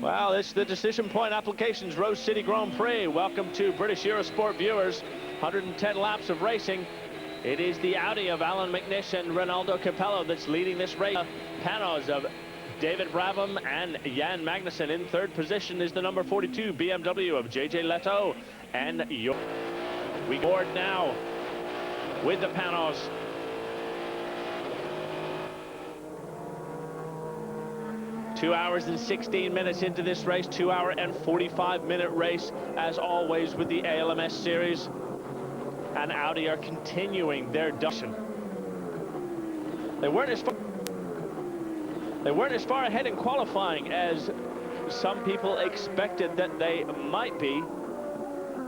Well, it's the Decision Point Applications Rose City Grand Prix. Welcome to British Eurosport viewers. 110 laps of racing. It is the Audi of Alan McNish and Ronaldo Capello that's leading this race. Panos of David Brabham and Jan Magnussen. In third position is the number 42 BMW of JJ Leto. And we board now with the Panos. 2 hours and 16 minutes into this race, 2 hour and 45-minute race, as always with the ALMS series. And Audi are continuing their domination. They weren't as far ahead in qualifying as some people expected that they might be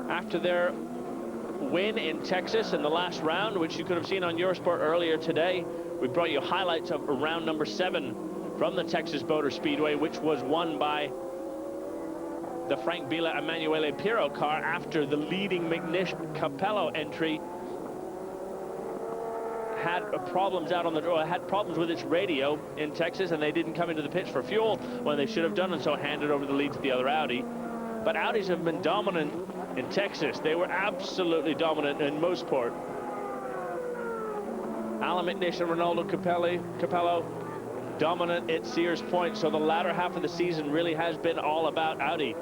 after their win in Texas in the last round, which you could have seen on Eurosport earlier today. We brought you highlights of round number 7 from the Texas Motor Speedway, which was won by the Frank Biela Emanuele Pirro car after the leading McNish Capello entry had problems out on the road, had problems with its radio in Texas, and they didn't come into the pits for fuel when they should have done, and so handed over the lead to the other Audi. But Audis have been dominant in Texas. They were absolutely dominant in Mosport. Alan McNish and Ronaldo Capello dominant at Sears Point, so the latter half of the season really has been all about Audi.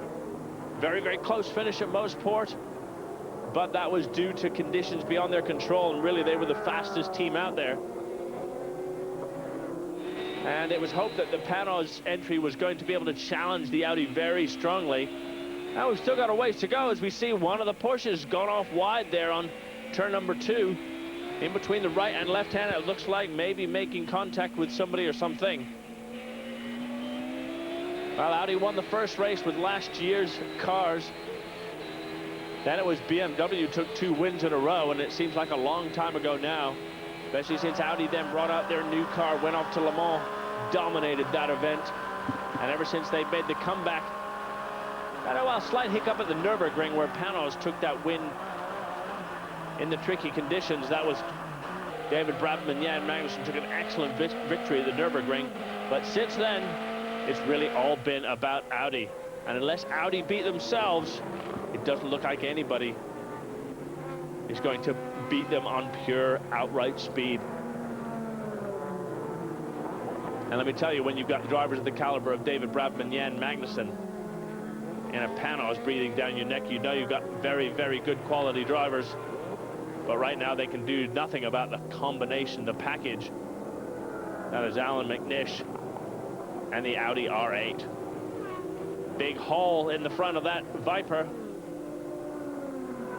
Very, very close finish at Mosport, but that was due to conditions beyond their control, and really they were the fastest team out there. And it was hoped that the Panos entry was going to be able to challenge the Audi very strongly. Now we've still got a ways to go as we see one of the Porsches gone off wide there on turn number 2. In between the right and left hand, it looks like maybe making contact with somebody or something. Well, Audi won the first race with last year's cars. Then it was BMW took 2 wins in a row, and it seems like a long time ago now, especially since Audi then brought out their new car, went off to Le Mans, dominated that event, and ever since they made the comeback. Had a slight hiccup at the Nürburgring where Panos took that win in the tricky conditions. That was David Brabham and Jan Magnussen took an excellent victory at the Nürburgring. But since then, it's really all been about Audi. And unless Audi beat themselves, it doesn't look like anybody is going to beat them on pure outright speed. And let me tell you, when you've got drivers of the caliber of David Brabham and Jan Magnussen in a Panos breathing down your neck, you know you've got very, very good quality drivers. But right now they can do nothing about the combination, the package. That is Alan McNish and the Audi R8. Big hole in the front of that Viper.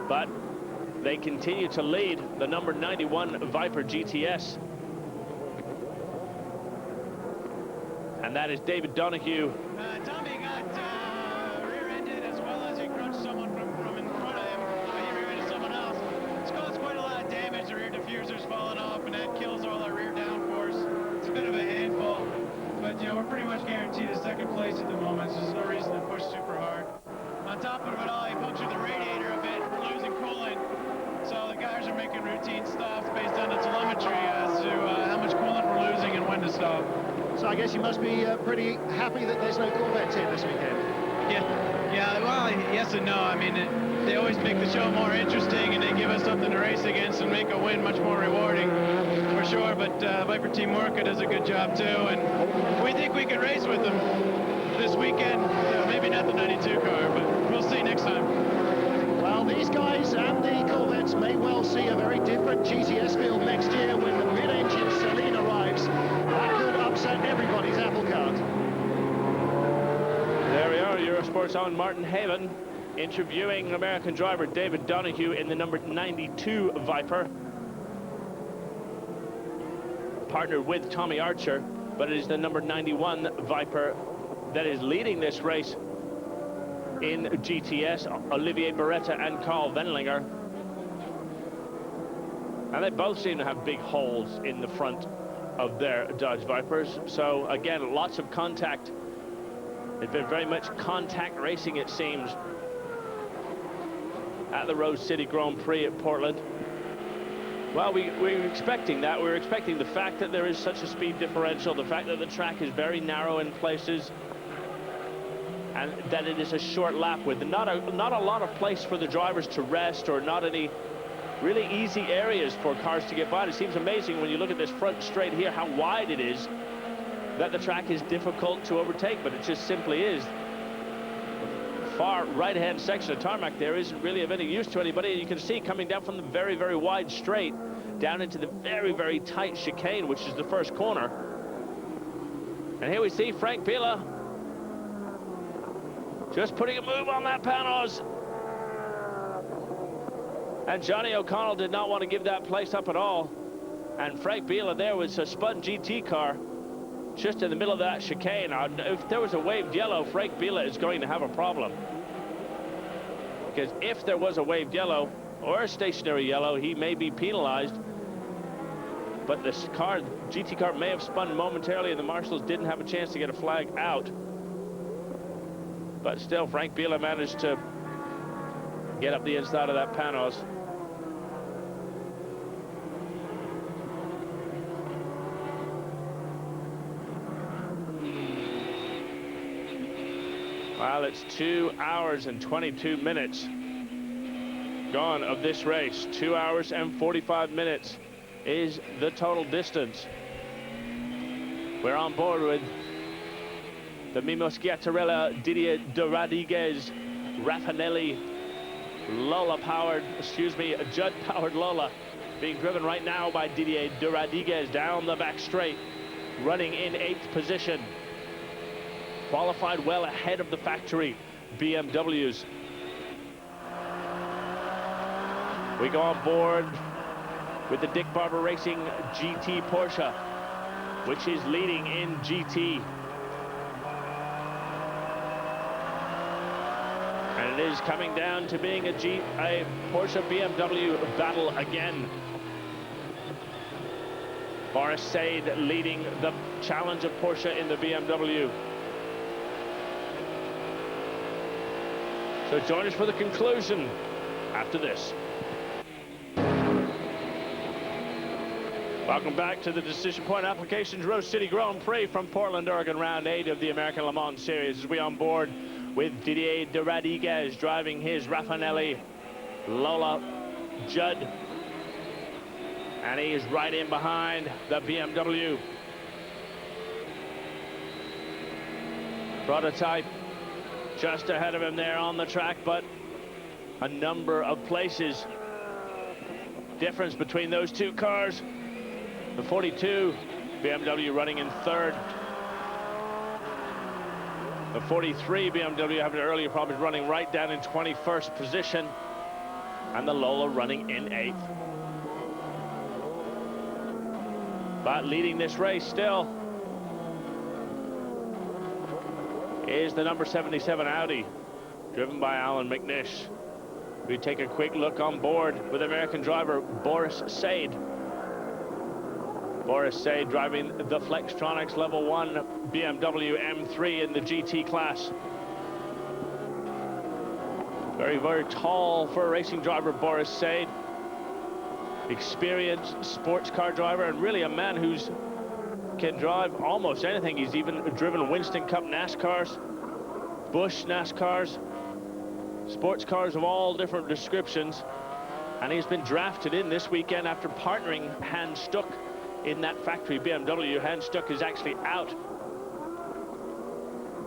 But they continue to lead the number 91 Viper GTS. And that is David Donahue. Tommy got rear-ended as well as he crunched someone from in front of him. He rear-ended someone else. It's caused quite a lot of damage. The rear diffuser's falling off, and that kills all that rear downforce. It's a bit of a handful, but you know, we're pretty much guaranteed a second place at the moment, so there's no reason to push super hard. On top of it all, he punctured the radiator a bit, losing coolant. So the guys are making routine stops based on the telemetry as to how much coolant we're losing and when to stop. So I guess you must be pretty happy that there's no Corvettes here this weekend. Yeah, well, yes and no. I mean, they always make the show more interesting, and they give us something to race against and make a win much more rewarding, for sure. But Viper Team Orca does a good job, too, and we think we can race with them this weekend. Maybe not the 92 car, but we'll see next time. Well, these guys and the Corvettes may well see a very different GTS field next year when the mid-engine Celine arrives. That could upset everybody's apple cart. There we are, Eurosport's own Martin Haven interviewing American driver David Donahue in the number 92 Viper. Partnered with Tommy Archer, but it is the number 91 Viper that is leading this race in GTS, Olivier Beretta and Carl Wendlinger. And they both seem to have big holes in the front of their Dodge Vipers. So again, lots of contact. It's been very much contact racing, it seems, at the Rose City Grand Prix at Portland. Well, we were expecting that. We were expecting the fact that there is such a speed differential, the fact that the track is very narrow in places. and that it is a short lap with not a lot of place for the drivers to rest, or not any really easy areas for cars to get by. It seems amazing when you look at this front straight here how wide it is, that the track is difficult to overtake, but it just simply is. Far right-hand section of tarmac there isn't really of any use to anybody. You can see coming down from the very, very wide straight down into the very, very tight chicane, which is the first corner. And here we see Frank Biela just putting a move on that Panos. And Johnny O'Connell did not want to give that place up at all. And Frank Biela there was a spun GT car just in the middle of that chicane. If there was a waved yellow, Frank Biela is going to have a problem. Because if there was a waved yellow or a stationary yellow, he may be penalized. But this car, GT car, may have spun momentarily, and the marshals didn't have a chance to get a flag out. But still, Frank Biela managed to get up the inside of that Panos. Well, it's 2 hours and 22 minutes gone of this race. 2 hours and 45 minutes is the total distance. We're on board with the Mimo Schiattarella, Didier de Rodriguez, Raffanelli, Judd-powered Lola, being driven right now by Didier de Rodriguez down the back straight, running in 8th position. Qualified well ahead of the factory BMWs. We go on board with the Dick Barber Racing GT Porsche, which is leading in GT. And it is coming down to being a Porsche BMW battle again. Boris Said leading the challenge of Porsche in the BMW. So join us for the conclusion after this. Welcome back to the Decision Point Applications Rose City Grand Prix from Portland, Oregon, round 8 of the American Le Mans Series. As we on board with Didier de Rodriguez driving his Raffanelli Lola Judd. And he is right in behind the BMW. Prototype just ahead of him there on the track, but a number of places difference between those two cars. The 42 BMW running in 3rd. The 43 BMW having earlier problems running right down in 21st position. And the Lola running in 8th. But leading this race still is the number 77 Audi, driven by Alan McNish. We take a quick look on board with American driver Boris Said. Boris Said driving the Flextronics Level 1 BMW M3 in the GT class. Very, very tall for a racing driver, Boris Said. Experienced sports car driver, and really a man who's can drive almost anything. He's even driven Winston Cup NASCARs, Busch NASCARs, sports cars of all different descriptions. And he's been drafted in this weekend after partnering Hans Stuck in that factory BMW. Hans Stuck is actually out.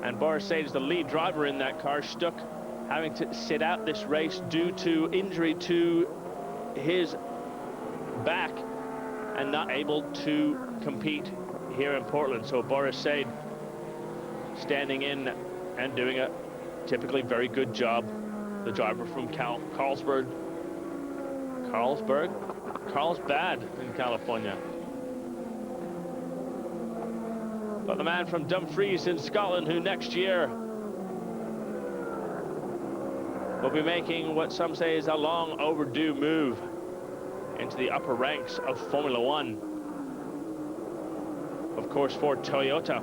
And Boris Said is the lead driver in that car. Stuck having to sit out this race due to injury to his back and not able to compete here in Portland. So Boris Said standing in and doing a typically very good job. The driver from Carlsbad in California. But the man from Dumfries in Scotland, who next year will be making what some say is a long overdue move into the upper ranks of Formula One. Of course, for Toyota.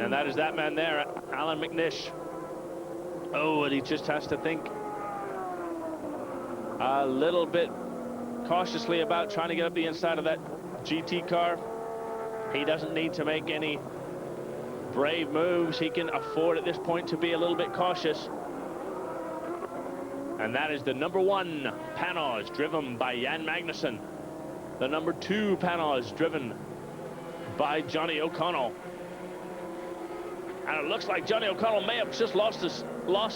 And that is that man there, Alan McNish. Oh, and he just has to think a little bit cautiously about trying to get up the inside of that GT car. He doesn't need to make any brave moves. He can afford at this point to be a little bit cautious. And that is the number 1 Panos, driven by Jan Magnussen. The number 2 Panos, driven by Johnny O'Connell. And it looks like Johnny O'Connell may have just lost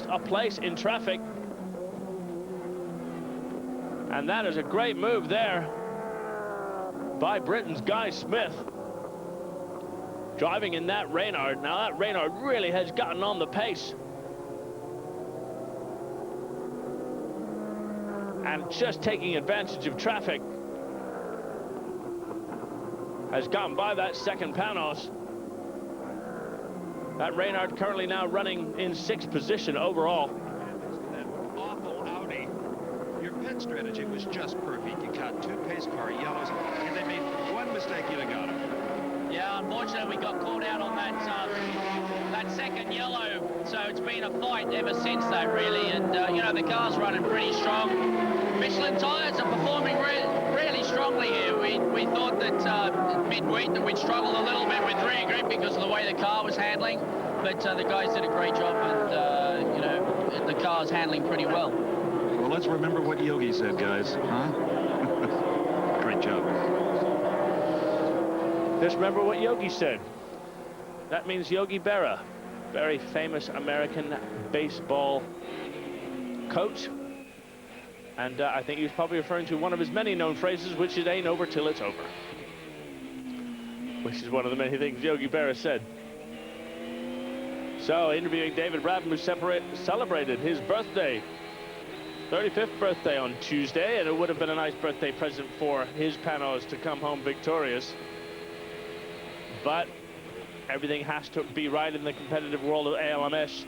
a place in traffic. And that is a great move there by Britain's Guy Smith, driving in that Reynard. Now that Reynard really has gotten on the pace. And just taking advantage of traffic, has gone by that second Panos. That Reynard currently now running in 6th position overall. That awful Audi. Your pit strategy was just perfect. You caught 2 pace car yellows, and they made one mistake, you'd have got them. Yeah, unfortunately, we got caught out on that that second yellow. So it's been a fight ever since that, really. And, you know, the car's running pretty strong. Michelin tyres are performing really strongly here. We thought that midweek that we'd struggle a little bit with rear grip because of the way the car was handling. But the guys did a great job, and, you know, the car's handling pretty well. Well, let's remember what Yogi said, guys. Huh? Great job. Just remember what Yogi said. That means Yogi Berra, very famous American baseball coach. And I think he was probably referring to one of his many known phrases, which is "ain't over till it's over," which is one of the many things Yogi Berra said. So, interviewing David Brabham, who celebrated his birthday, 35th birthday on Tuesday, and it would have been a nice birthday present for his Panos to come home victorious. But everything has to be right in the competitive world of ALMS.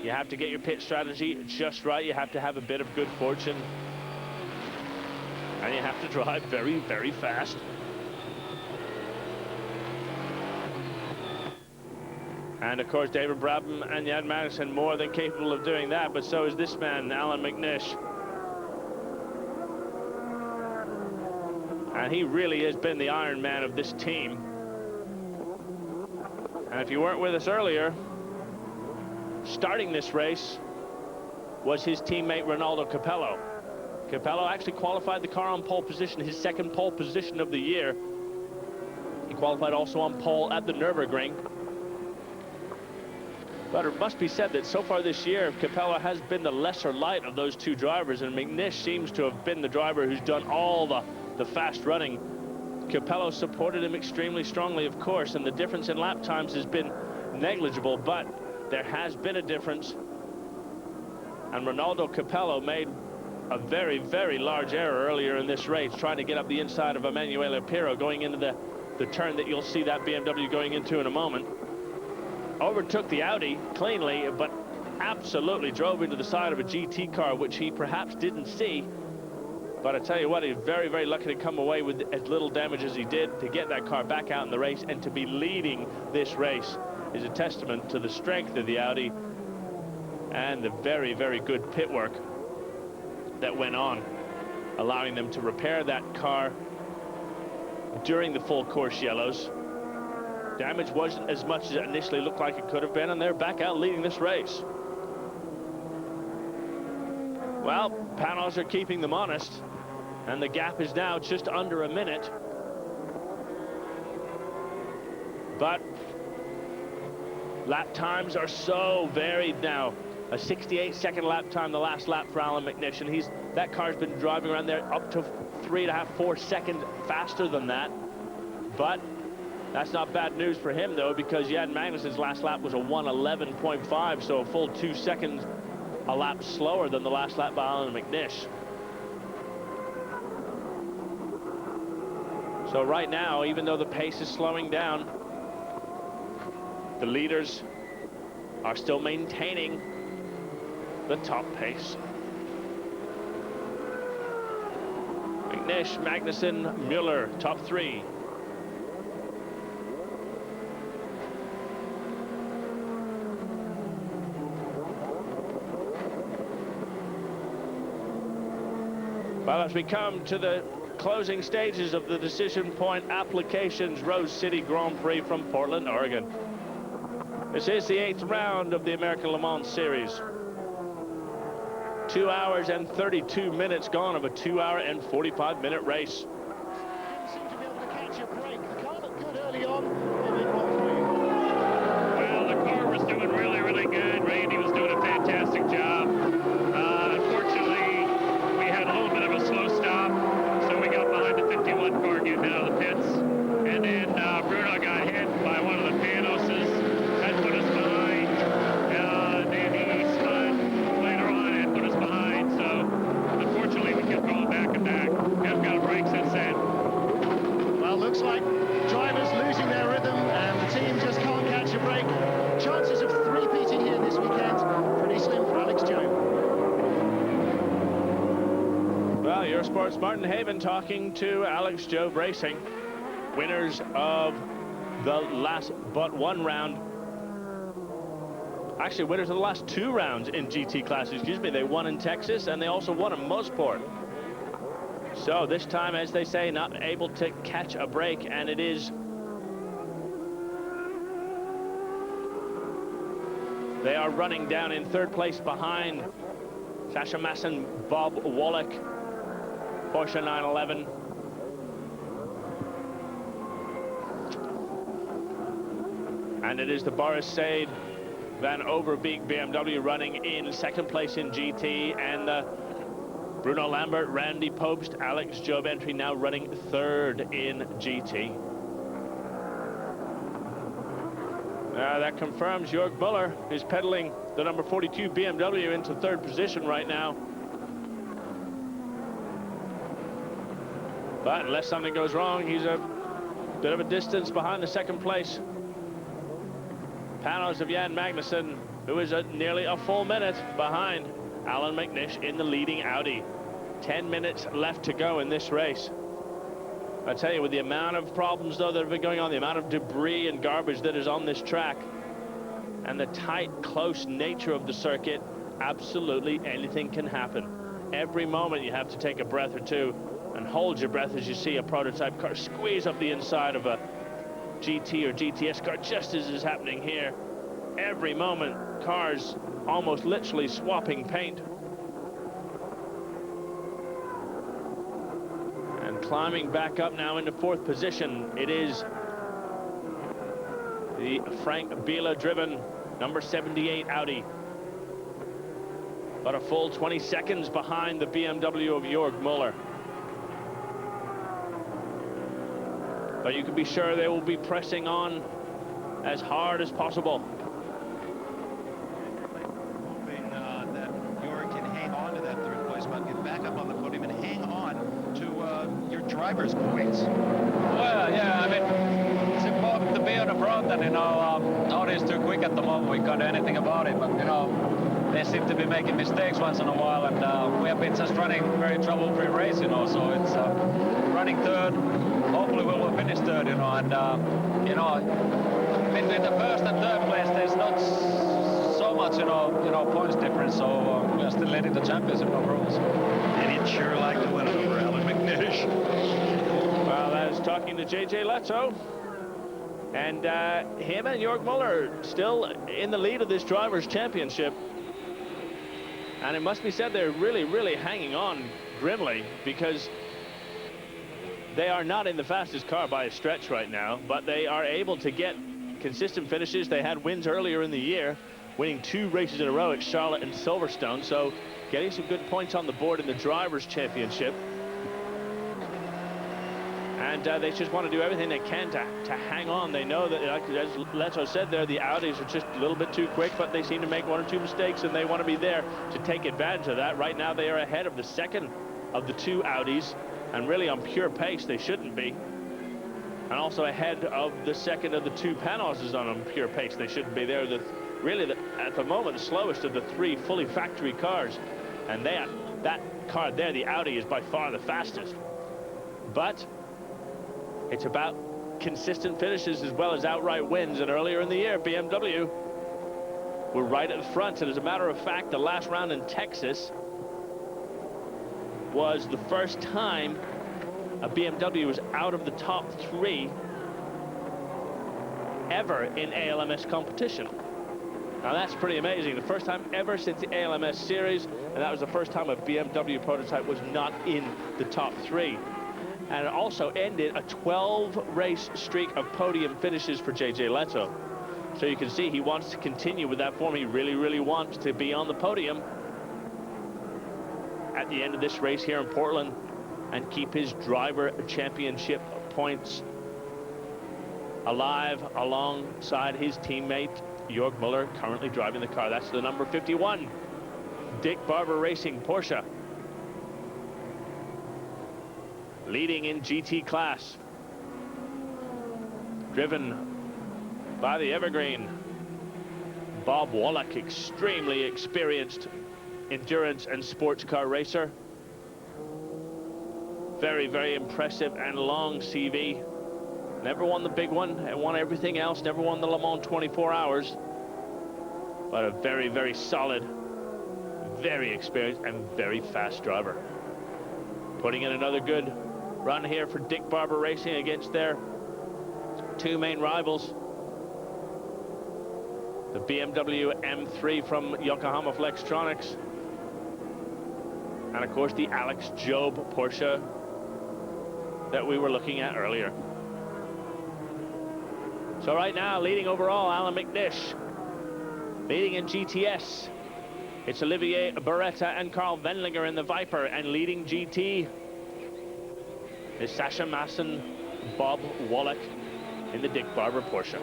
You have to get your pit strategy just right. You have to have a bit of good fortune. And you have to drive very, very fast. And of course, David Brabham and Jan Magnussen more than capable of doing that, but so is this man, Alan McNish. And he really has been the Iron Man of this team. And if you weren't with us earlier, starting this race was his teammate Ronaldo Capello. Capello actually qualified the car on pole position, his 2nd pole position of the year. He qualified also on pole at the Nürburgring. But it must be said that so far this year, Capello has been the lesser light of those 2 drivers, and McNish seems to have been the driver who's done all the fast running. Capello supported him extremely strongly, of course, and the difference in lap times has been negligible, but there has been a difference. And Ronaldo Capello made a very, very large error earlier in this race, trying to get up the inside of Emanuele Pirro, going into the turn that you'll see that BMW going into in a moment. Overtook the Audi cleanly, but absolutely drove into the side of a GT car, which he perhaps didn't see. But I tell you what, he's very, very lucky to come away with as little damage as he did, to get that car back out in the race and to be leading this race is a testament to the strength of the Audi and the very, very good pit work that went on, allowing them to repair that car during the full course yellows. Damage wasn't as much as it initially looked like it could have been, and they're back out leading this race. Well, Panos are keeping them honest, and the gap is now just under a minute. But lap times are so varied now. A 68-second lap time, the last lap for Alan McNish, and that car's been driving around there up to 3.5, 4 seconds faster than that. But that's not bad news for him, though, because Jan Magnussen's last lap was a 1:11.5, so a full 2 seconds a lap slower than the last lap by Alan McNish. So right now, even though the pace is slowing down, the leaders are still maintaining the top pace. McNish, Magnussen, Mueller, top 3. Well, as we come to the closing stages of the Decision Point Applications Rose City Grand Prix from Portland, Oregon. This is the 8th round of the American Le Mans Series. 2 hours and 32 minutes gone of a 2 hour and 45-minute race. Didn't seem to be able to catch a break. The car looked good early on. What went wrong for you? Well, the car was doing really, really good. Randy was doing a fantastic job. Unfortunately, we had a little bit of a slow stop, so we got behind the 51 car getting out of the pits. And then Bruno got hit by one of the Panoses. That put us behind. Then he spun later on and put us behind. So, unfortunately, we kept going back and back. We haven't got a break since then. Well, looks like drivers losing their rhythm and the team just can't catch a break. Chances of three-peating here this weekend, pretty slim for Alex Joe. Well, Eurosport's Martin Haven talking to Alex Joe Racing, winners of the last but one round. Actually, winners of the last 2 rounds in GT classes, excuse me. They won in Texas and they also won in Mosport. So this time, as they say, not able to catch a break, and it is they are running down in 3rd place behind Sasha Masson, Bob Wallach, Porsche 911. And it is the Boris Said Van Overbeek BMW running in 2nd place in GT, and Bruno Lambert, Randy Pobst, Alex Job Entry now running 3rd in GT. That confirms Jörg Müller is pedaling the number 42 BMW into 3rd position right now. But unless something goes wrong, he's a bit of a distance behind the 2nd place Panos of Jan Magnussen, who is nearly a full minute behind Alan McNish in the leading Audi. 10 minutes left to go in this race. I tell you, with the amount of problems, though, that have been going on, the amount of debris and garbage that is on this track, and the tight, close nature of the circuit, absolutely anything can happen. Every moment you have to take a breath or two and hold your breath as you see a prototype car squeeze up the inside of a GT or GTS car, just as is happening here. Every moment, cars almost literally swapping paint. And climbing back up now into 4th position, it is the Frank Biela driven number 78 Audi. But a full 20 seconds behind the BMW of Jörg Müller. But you can be sure they will be pressing on as hard as possible. Hoping that Jörg can hang on to that 3rd place spot, get back up on the podium and hang on to your driver's points. Well, yeah, I mean, it's important to be on the front, and, you know, Audi is too quick at the moment. We can't do anything about it, but, you know, they seem to be making mistakes once in a while, and we have been just running very trouble-free race, you know, so it's running 3rd. Hopefully we will finish 3rd, you know, and, you know, between the 1st and 3rd place, there's not so much, you know, points difference, so we are still leading the championship of rules. And he'd sure like to win it over Alan McNish. Well, I was talking to JJ Leto, and him and Jörg Müller still in the lead of this Drivers' Championship. And it must be said they're really, really hanging on grimly, because they are not in the fastest car by a stretch right now, but they are able to get consistent finishes. They had wins earlier in the year, winning 2 races in a row at Charlotte and Silverstone, so getting some good points on the board in the Drivers' Championship. And they just want to do everything they can to hang on. They know that, like, as Leto said there, the Audis are just a little bit too quick, but they seem to make 1 or 2 mistakes, and they want to be there to take advantage of that. Right now, they are ahead of the 2nd of the 2 Audis, and really on pure pace, they shouldn't be. And also ahead of the 2nd of the 2 Panoses on pure pace, they shouldn't be. They're at the moment, the slowest of the 3 fully factory cars. And that car there, the Audi, is by far the fastest. But it's about consistent finishes as well as outright wins. And earlier in the year, BMW were right at the front. And as a matter of fact, the last round in Texas was the first time a BMW was out of the top 3 ever in ALMS competition. Now that's pretty amazing. The first time ever since the ALMS series, and that was the first time a BMW prototype was not in the top 3. And it also ended a 12-race streak of podium finishes for JJ Leto. So you can see he wants to continue with that form. He really, really wants to be on the podium at the end of this race here in Portland and keep his driver championship points alive alongside his teammate Jörg Müller, currently driving the car. That's the number 51 Dick Barber Racing Porsche, leading in GT class, driven by the evergreen Bob Wallach, extremely experienced endurance and sports car racer. Very, very impressive and long CV. Never won the big one and won everything else. Never won the Le Mans 24 hours. But a very, very solid, very experienced and very fast driver. Putting in another good run here for Dick Barber Racing against their 2 main rivals. The BMW M3 from Yokohama Flextronics. And of course the Alex Job Porsche that we were looking at earlier. So right now, leading overall, Alan McNish. Leading in GTS, it's Olivier Beretta and Carl Wendlinger in the Viper. And leading GT is Sascha Maassen, Bob Wallach in the Dick Barber Porsche.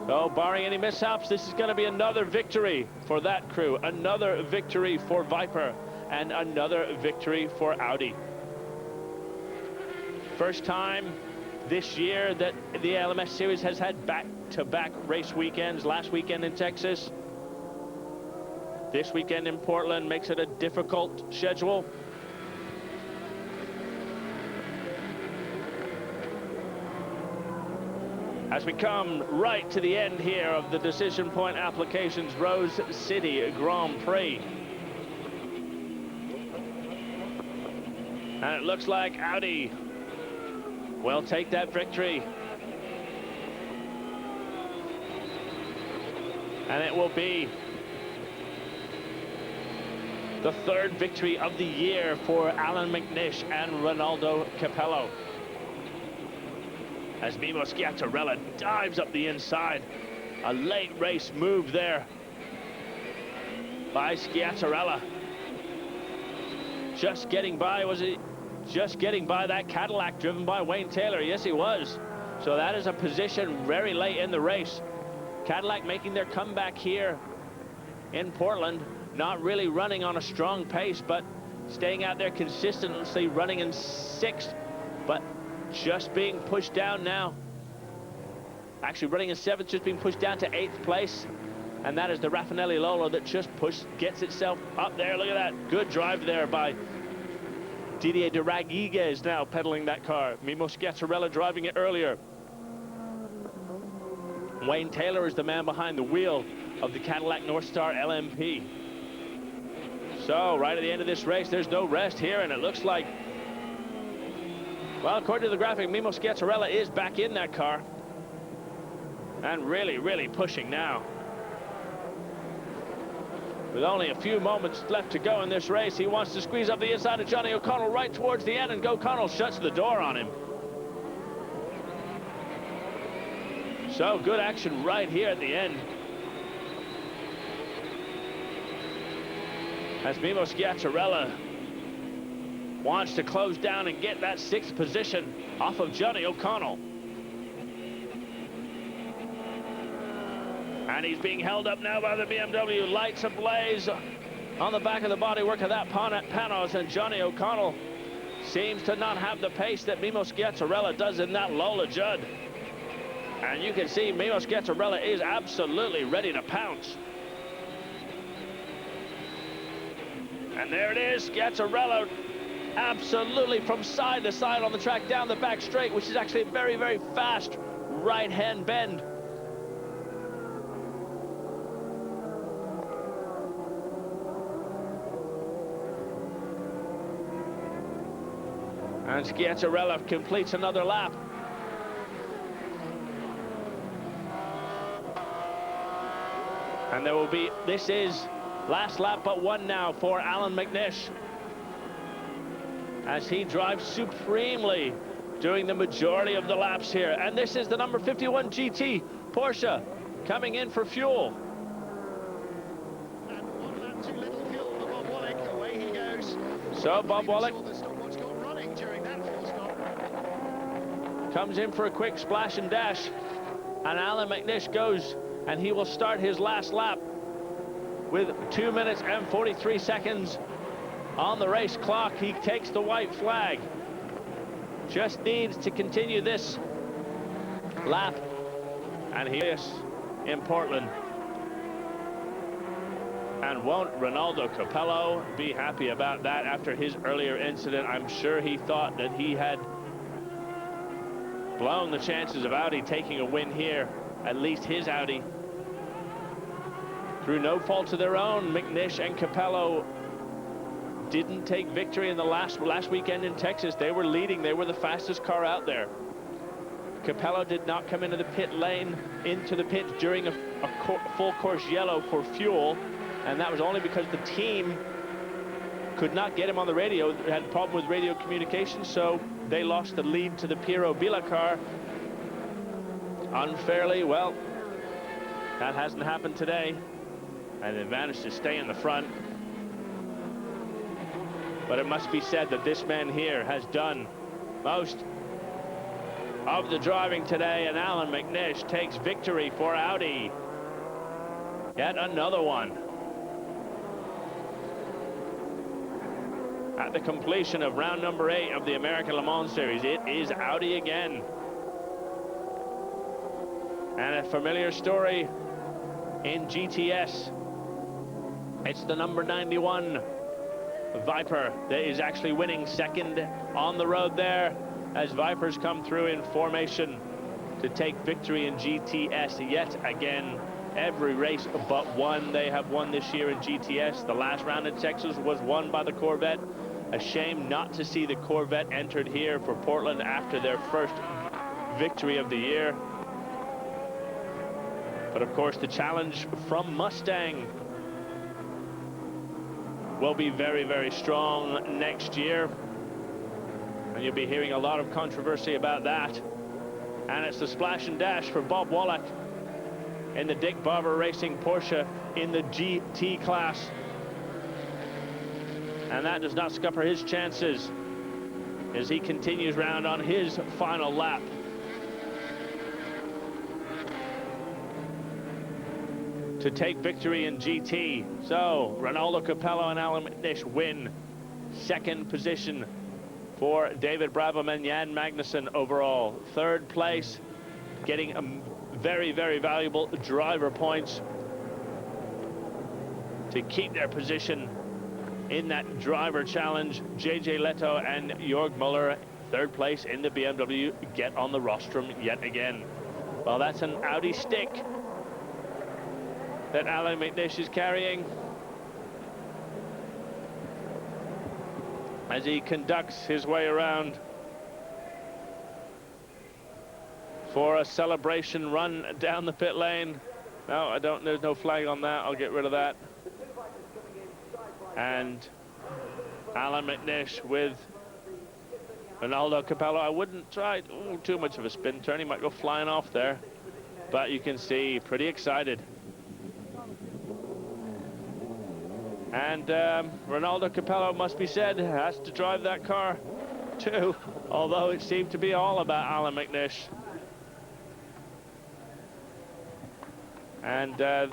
So, barring any mishaps, this is going to be another victory for that crew, another victory for Viper, and another victory for Audi. First time this year that the ALMS series has had back-to-back race weekends. Last weekend in Texas, this weekend in Portland makes it a difficult schedule. As we come right to the end here of the Decision Point Applications Rose City Grand Prix. And it looks like Audi will take that victory. And it will be the 3rd victory of the year for Alan McNish and Ronaldo Capello. As Mimo Schiattarella dives up the inside. A late race move there by Schiattarella. Just getting by, was he? Just getting by that Cadillac driven by Wayne Taylor. Yes, he was. So that is a position very late in the race. Cadillac making their comeback here in Portland. Not really running on a strong pace, but staying out there consistently, running in 6th, but just being pushed down now. Actually running in 7th, just being pushed down to 8th place. And that is the Raffinelli Lolo that just gets itself up there. Look at that. Good drive there by Didier de Radiguez, now pedaling that car. Mimo Schiattarella driving it earlier. Wayne Taylor is the man behind the wheel of the Cadillac Northstar LMP. So right at the end of this race, there's no rest here, and it looks like, well, according to the graphic, Mimo Schiattarella is back in that car. And really, really pushing now. With only a few moments left to go in this race, he wants to squeeze up the inside of Johnny O'Connell right towards the end, and O'Connell shuts the door on him. So good action right here at the end. As Mimo Schiattarella wants to close down and get that 6th position off of Johnny O'Connell. And he's being held up now by the BMW. Lights ablaze on the back of the bodywork of that Panos, and Johnny O'Connell seems to not have the pace that Mimo Schiattarella does in that Lola Judd. And you can see Mimo Schiattarella is absolutely ready to pounce. And there it is, Schiattarella absolutely from side to side on the track down the back straight, which is actually a very, very fast right-hand bend. And Schiazzarella completes another lap. And there will be, this is last lap but one now for Alan McNish, as he drives supremely doing the majority of the laps here. And this is the number 51 GT Porsche coming in for fuel. And one lap too little fuel for Bob Wallach. Away he goes. So Bob Wallach The stopwatch got running during that fuel stop. comes in for a quick splash and dash, and Alan McNish goes, and he will start his last lap with 2 minutes and 43 seconds on the race clock. He takes the white flag. Just needs to continue this lap, and he is in Portland. And won't Ronaldo Capello be happy about that after his earlier incident? I'm sure he thought that he had blown the chances of Audi taking a win here, at least his Audi. Through no fault of their own, McNish and Capello didn't take victory in the last weekend in Texas. They were leading. They were the fastest car out there. Capello did not come into the pit lane, into the pit during a full course yellow for fuel, and that was only because the team could not get him on the radio. They had a problem with radio communication, so they lost the lead to the Piero Bila car unfairly. Well, that hasn't happened today, and they managed to stay in the front. But it must be said that this man here has done most of the driving today, and Alan McNish takes victory for Audi. Yet another one. At the completion of round number 8 of the American Le Mans Series, it is Audi again. And a familiar story in GTS. It's the number 91 Viper that is actually winning second on the road there, as Vipers come through in formation to take victory in GTS yet again. Every race but one they have won this year in GTS. The last round in Texas was won by the Corvette. A shame not to see the Corvette entered here for Portland after their first victory of the year. But of course the challenge from Mustang will be very, very strong next year, and you'll be hearing a lot of controversy about that. And it's the splash and dash for Bob Wallach in the Dick Barber Racing Porsche in the GT class, and that does not scupper his chances as he continues round on his final lap. To take victory in GT. So Ronaldo Capello and Alan McNish win. Second position for David Brabham and Jan Magnussen overall. Third place, getting very, very valuable driver points to keep their position in that driver challenge. JJ Leto and Jörg Muller, third place in the BMW, get on the rostrum yet again. Well, that's an Audi stick that Alan McNish is carrying as he conducts his way around for a celebration run down the pit lane. No, I don't, there's no flag on that. I'll get rid of that. And Alan McNish with Ronaldo Capello. I wouldn't try too much of a spin turn. He might go flying off there. But you can see, pretty excited. And Ronaldo Capello, must be said, has to drive that car too, although it seemed to be all about Alan McNish. And the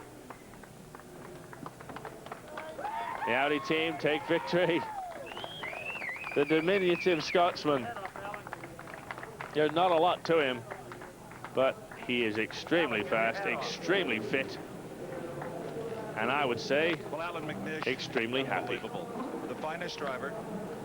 Audi team take victory. The diminutive Scotsman. There's not a lot to him, but he is extremely fast, extremely fit, and I would say, Well, Alan McNish, extremely happy. unbelievable. The finest driver,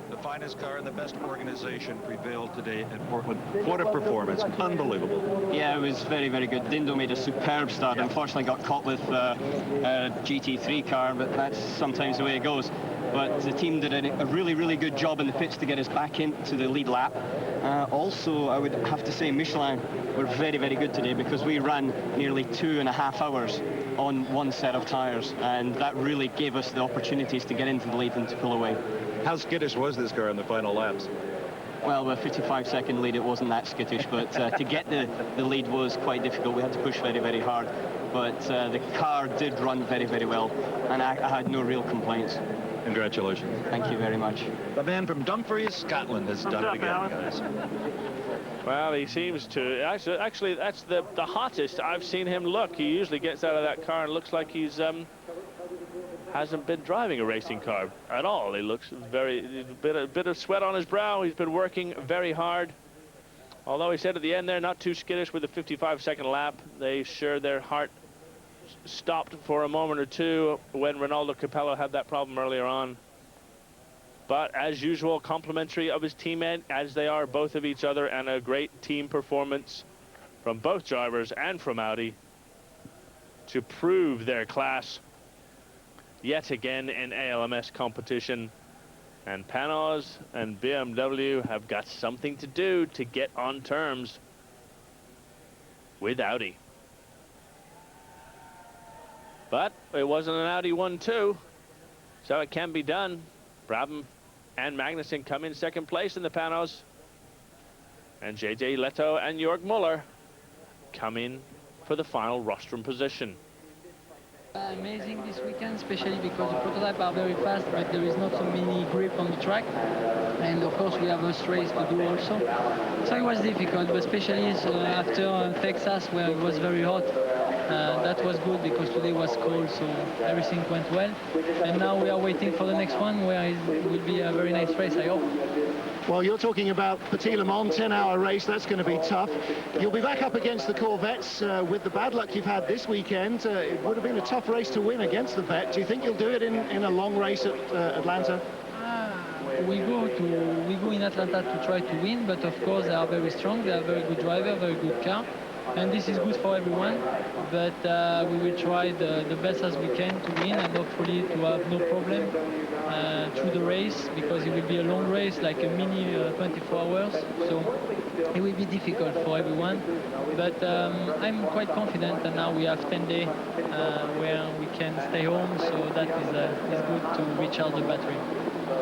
the finest car, and the best organization prevailed today at Portland. What a performance. Unbelievable. Yeah, it was very, very good. Dindo made a superb start. Unfortunately got caught with a GT3 car, but that's sometimes the way it goes. but the team did a really, really good job in the pits to get us back into the lead lap. Also, I would have to say Michelin were very, very good today, because we ran nearly 2.5 hours on one set of tyres, and that really gave us the opportunities to get into the lead and to pull away. How skittish was this car in the final laps? Well, with a 55-second lead, it wasn't that skittish, but to get the lead was quite difficult. We had to push very, very hard, but the car did run very, very well, and I had no real complaints. Congratulations. Thank you very much. The man from Dumfries, Scotland, has done it again, guys. Well, he seems to. Actually, that's the hottest I've seen him look. He usually gets out of that car and looks like he's hasn't been driving a racing car at all. He looks a bit of sweat on his brow. He's been working very hard. Although he said at the end there, not too skittish with the 55-second lap. Their heart stopped for a moment or two when Ronaldo Capello had that problem earlier on. But as usual, complimentary of his teammate, as they are both of each other, and a great team performance from both drivers and from Audi to prove their class yet again in ALMS competition. And Panos and BMW have got something to do to get on terms with Audi. But it wasn't an Audi 1-2, so it can be done. Brabham and Magnussen come in second place in the Panos, and JJ Leto and Jörg Müller come in for the final rostrum position. Amazing this weekend, especially because the prototypes are very fast, but there is not so many grip on the track, and of course we have a race to do also. So it was difficult, but especially after Texas, where it was very hot. That was good because today was cold, so everything went well. And now we are waiting for the next one, where it will be a very nice race, I hope. Well, you're talking about Petit Le Mans, 10-hour race. That's going to be tough. You'll be back up against the Corvettes with the bad luck you've had this weekend. It would have been a tough race to win against the Vet. Do you think you'll do it in a long race at Atlanta? We go in Atlanta to try to win, but of course they are very strong. They are a very good driver, very good car. And this is good for everyone, but we will try the best as we can to win, and hopefully to have no problem through the race, because it will be a long race, like a mini 24 hours, so it will be difficult for everyone. But I'm quite confident, and now we have 10 days where we can stay home, so that is good to recharge the battery.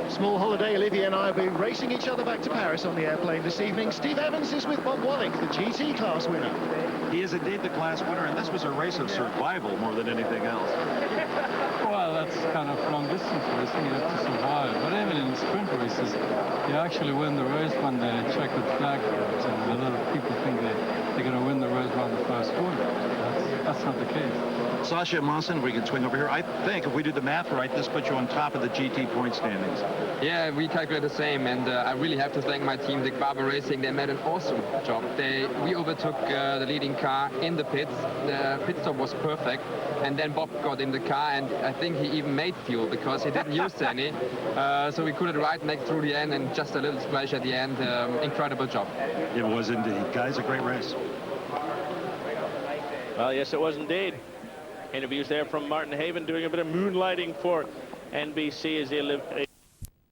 Small holiday. Olivier and I will be racing each other back to Paris on the airplane this evening. Steve Evans is with Bob Wallach, the GT class winner. He is indeed the class winner, and this was a race of survival more than anything else. Well, that's kind of long distance racing. You have to survive. But even in sprint races, you actually win the race when they check the flag. And a lot of people think they're going to win the race by the first corner. That's not the case. Sasha Mawson, we can swing over here. I think if we do the math right, this puts you on top of the GT point standings. Yeah, we calculate the same, and I really have to thank my team, Dick Barber Racing. They made an awesome job. We overtook the leading car in the pits. The pit stop was perfect, and then Bob got in the car, and I think he even made fuel because he didn't use any. So we couldn't ride next through the end, and just a little splash at the end. Incredible job. It was indeed. Guys, a great race. Well, yes, it was indeed. Interviews there from Martin Haven doing a bit of moonlighting for NBC as he